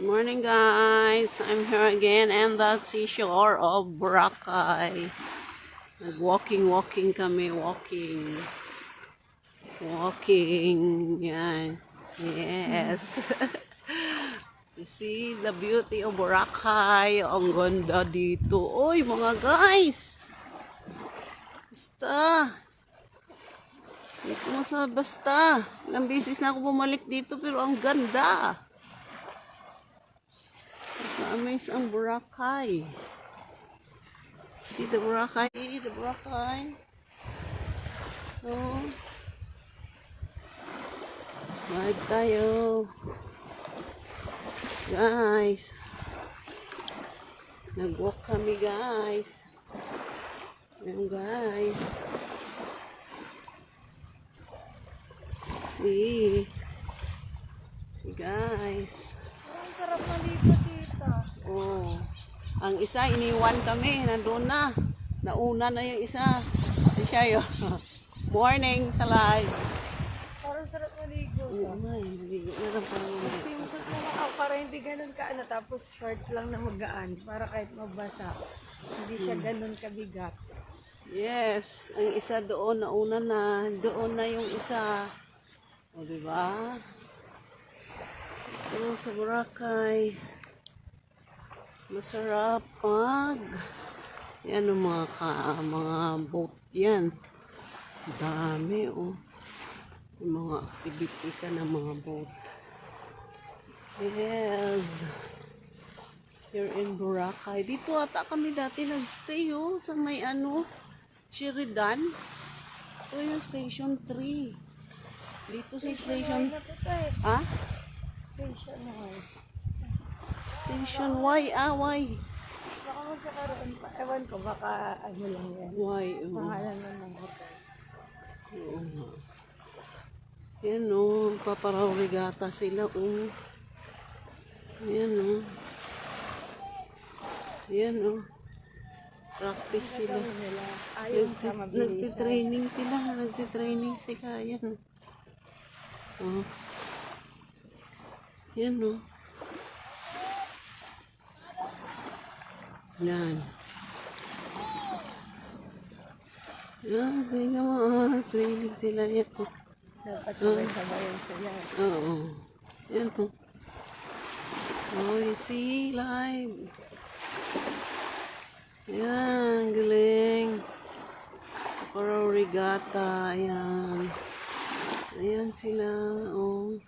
Morning guys, I'm here again and the seashore of Boracay. Walking kami, walking, yan, yes. You see the beauty of Boracay, ang ganda dito. Oy mga guys, basta, dito na sa basta. Ilang beses na ako bumalik dito pero ang ganda. Na-amaze ang Boracay. See the Boracay, Oh. Live tayo. Guys. Nag-walk kami guys. Ayan guys. See guys. Ang sarap malipat dito. Oh. Ang isa, iniwan kami. Nandun na. Nauna na yung isa. Siya yun. Morning sa live. Parang sarap maligo. Oo nga, maligo na lang parang Swimsuit na lang ako para hindi ganun kaano. Tapos short lang na magaan. Para kahit mabasa. Hindi siya ganun kabigat. yes. Ang isa doon, nauna na. Doon na yung isa. O, diba? Ito sa Boracay. Masarap pag yan ang mga boat yan. Dami oh. Yung mga activity ka ng mga boat. Yes. Here in Boracay. Dito ata kami dati nagstay oh. Sa may ano, Sheridan. Ito yung station 3. Dito sa station. Ha? Station na nga. Station Y. Y. Baka magkakaroon pa. Ewan ko, baka ano lang yan. Y. Pangalan na ng hotel. Oo nga. Yan o, paparaw regata sila o. Yan o. Yan o. Practice sila. Nila. Ayaw sa mabilisan. Nagtitraining sila. Yan o. Yan o. Yan. Yan, tingnan mo. Training sila yan o. Dapat sabay-sabayan sila. Oo. Yan po. Oh, you see, live. Yan, galing. Para regatta, ayan. Ayan sila, oh.